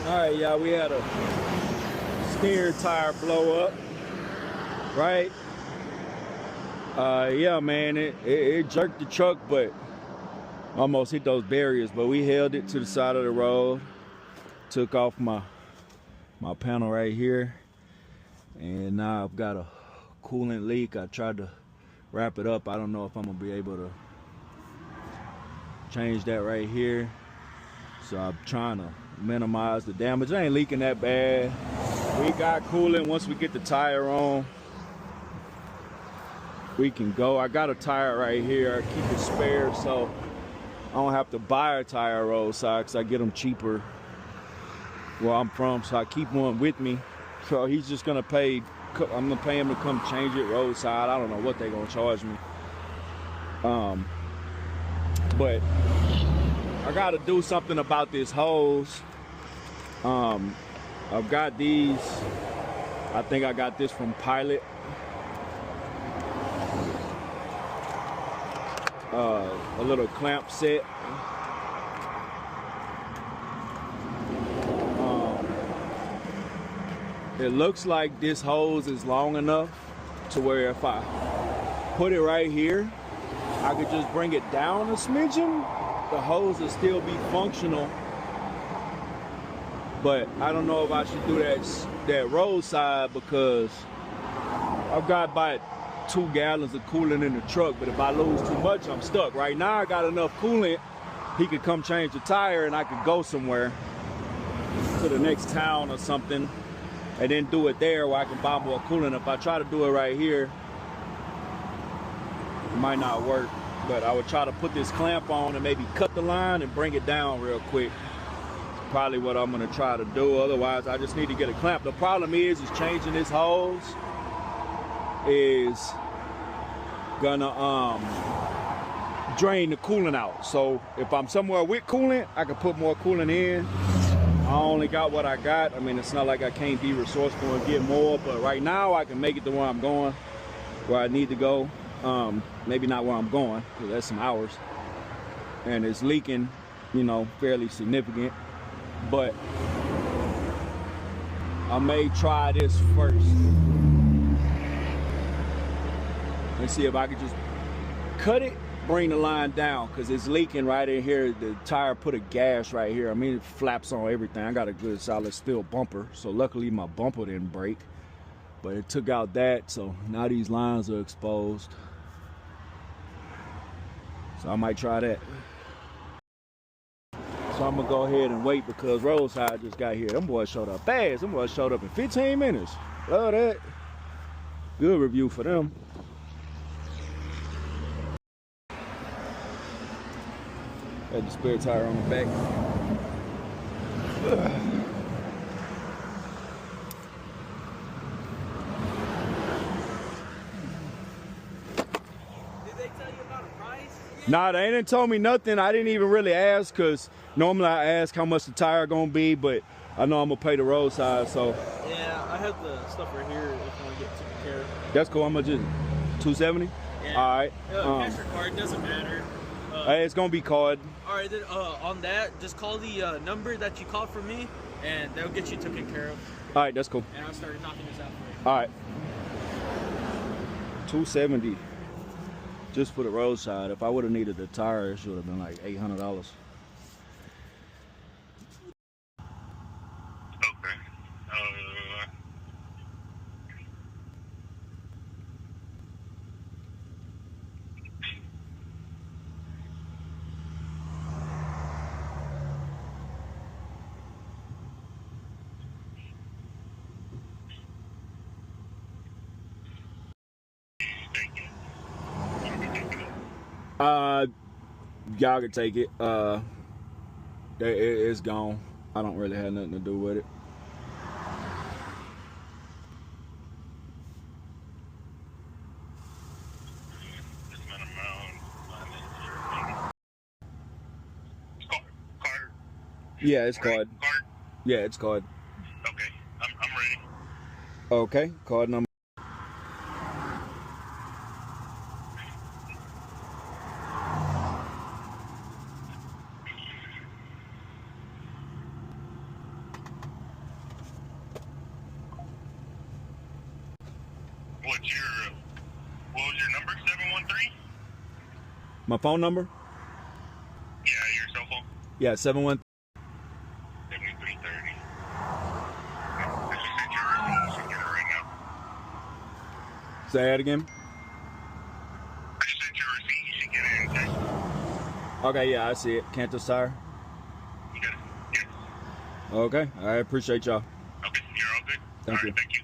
Alright, y'all, we had a steering tire blow up, right? Yeah, man, it jerked the truck, but almost hit those barriers, but we held it to the side of the road, took off my panel right here, and now I've got a coolant leak. I tried to wrap it up. I don't know if I'm gonna be able to change that right here, so I'm trying to minimize the damage. It ain't leaking that bad. We got coolant. Once we get the tire on, we can go. I got a tire right here. I keep it spare so I don't have to buy a tire roadside, because I get them cheaper where I'm from, so I keep one with me. So he's just gonna pay, I'm gonna pay him to come change it roadside. I don't know what they're gonna charge me, but I gotta do something about this hose. I've got these, I think I got this from Pilot. A little clamp set. It looks like this hose is long enough to where if I put it right here, I could just bring it down a smidgen. The hose will still be functional, but I don't know if I should do that roadside, because I've got about 2 gallons of coolant in the truck, but if I lose too much, I'm stuck. Right now I got enough coolant, he could come change the tire and I could go somewhere to the next town or something and then do it there where I can buy more coolant. If I try to do it right here, it might not work, but I would try to put this clamp on and maybe cut the line and bring it down real quick. Probably what I'm gonna try to do. Otherwise, I just need to get a clamp. The problem is changing this hose is gonna drain the coolant out. So if I'm somewhere with coolant, I can put more coolant in. I only got what I got. I mean, it's not like I can't be resourceful and get more, but right now I can make it to where I'm going, where I need to go. Maybe not where I'm going, because that's some hours, and it's leaking, you know, fairly significant. But I may try this first and see if I could just cut it, bring the line down, because it's leaking right in here. The tire put a gash right here. I mean, it flaps on everything. I got a good solid steel bumper, so luckily my bumper didn't break, but it took out that, so now these lines are exposed. So I might try that. So I'm gonna go ahead and wait, because Roadside just got here. Them boys showed up fast. Them boys showed up in 15 minutes. Love that. Good review for them. Had the spare tire on the back. Did they tell you about a price? Nah, they didn't tell me nothing. I didn't even really ask, because normally I ask how much the tire gonna be, but I know I'm gonna pay the roadside, so. Yeah, I have the stuff right here if you want to get taken care of. That's cool. How much is it? $270? Yeah. All right. Cash or card, doesn't matter. Hey, it's gonna be card. All right, then on that, just call the number that you called from me, and they'll get you taken care of. All right, that's cool. And I'll start knocking this out for you. All right. $270 just for the roadside. If I would have needed the tire, it should have been like $800. Okay. Y'all can take it. It's gone. I don't really have nothing to do with it. Card. Yeah, it's card. Card. Yeah, it's card. Okay, I'm ready. Okay, card number. My phone number? Yeah, your cell phone? Yeah, 71. 7330. I just sent you a receipt. You should get it right now. Say that again. I just sent you a receipt. You should get it anytime. Okay, yeah, I see it. Cantus Tire. You got it? Yes. Okay, I appreciate y'all. Okay, you're all good? Thank all you. right, thank you.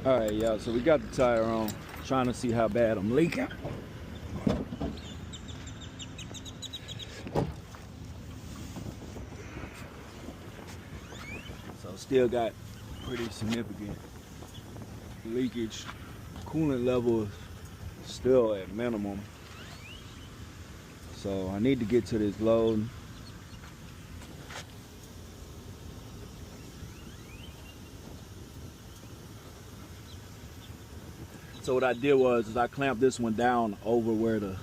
All right, y'all, so we got the tire on. Trying to see how bad I'm leaking. So still got pretty significant leakage. Coolant level is still at minimum. So I need to get to this load. So what I did was I clamped this one down over where the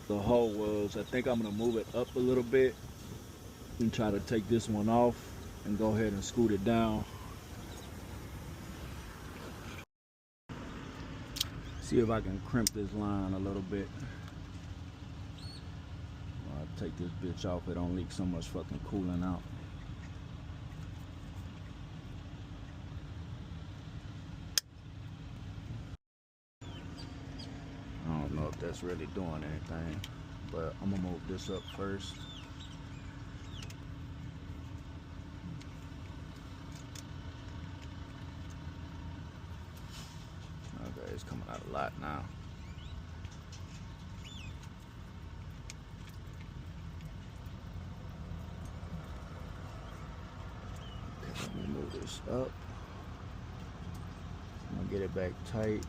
hole was. I think I'm gonna move it up a little bit and try to take this one off and go ahead and scoot it down. See if I can crimp this line a little bit. I'll take this bitch off. It don't leak so much fucking coolant out. I don't know if that's really doing anything, but I'm gonna move this up first. Okay, it's coming out a lot now. Okay, let me move this up. I'm gonna get it back tight.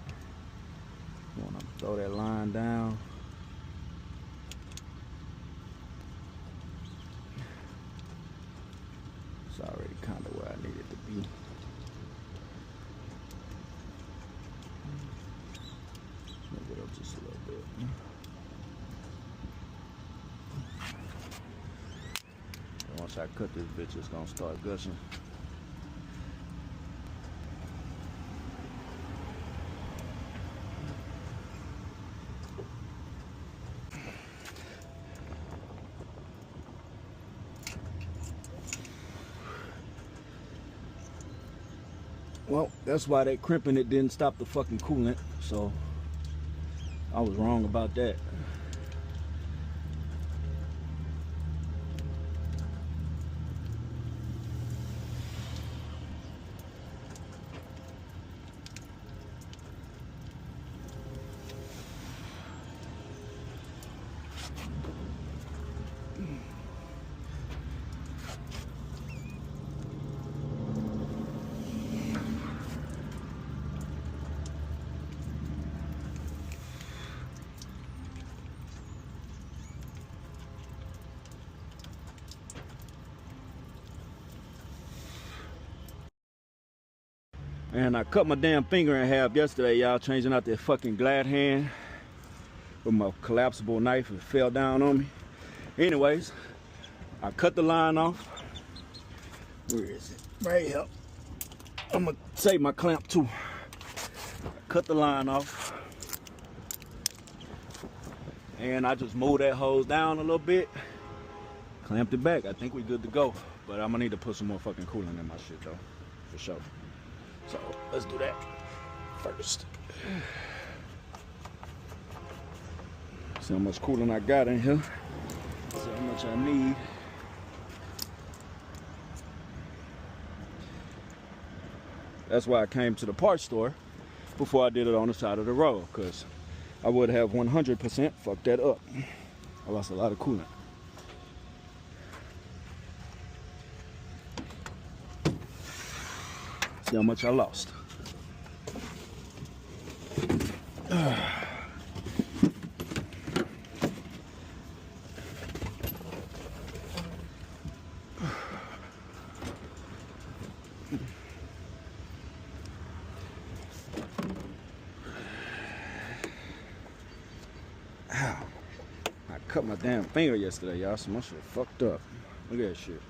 You wanna throw that line down. It's already kind of where I need it to be. Move it up just a little bit. And once I cut this bitch, it's gonna start gushing. Well, that's why that crimping it didn't stop the fucking coolant, so I was wrong about that. And I cut my damn finger in half yesterday, y'all, changing out that fucking glad hand with my collapsible knife. It fell down on me. Anyways, I cut the line off. Where is it? Right here. I'm gonna save my clamp too. Cut the line off. And I just moved that hose down a little bit. Clamped it back. I think we good to go. But I'm gonna need to put some more fucking coolant in my shit though, for sure. So let's do that first. See how much coolant I got in here. See how much I need. That's why I came to the parts store before I did it on the side of the road, because I would have 100% fucked that up. I lost a lot of coolant. See how much I lost. Ow. I cut my damn finger yesterday, y'all, so my shit fucked up. Look at that shit.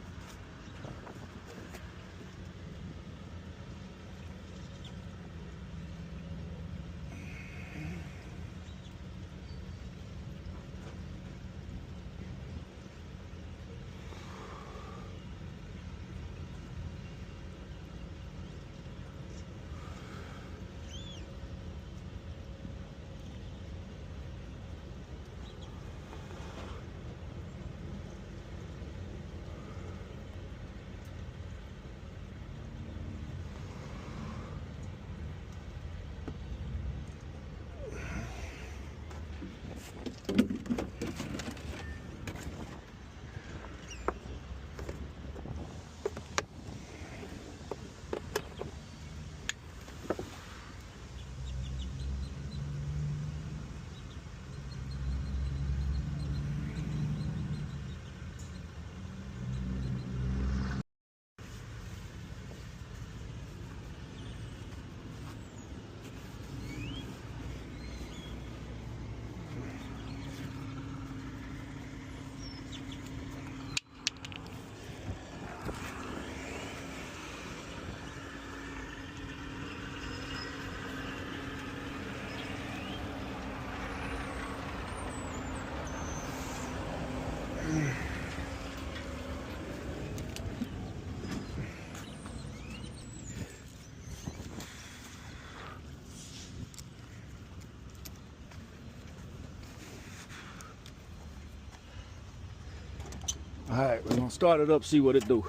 All right, we're gonna start it up, see what it do.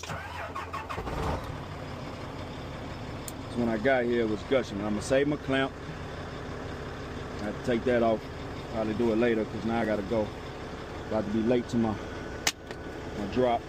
So when I got here, it was gushing. I'm gonna save my clamp. I have to take that off. Probably do it later because now I gotta go. About to be late to my drop.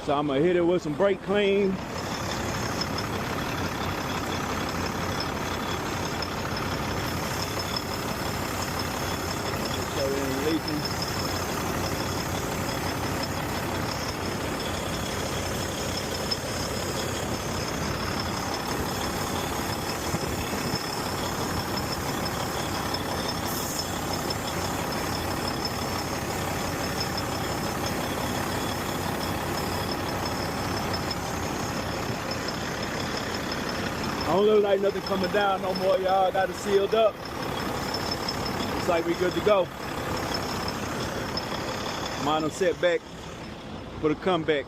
So I'm gonna hit it with some brake clean. So it ain't leaking. Don't look like nothing coming down no more, y'all. Got it sealed up. Looks like we good to go. Minor setback for the comeback.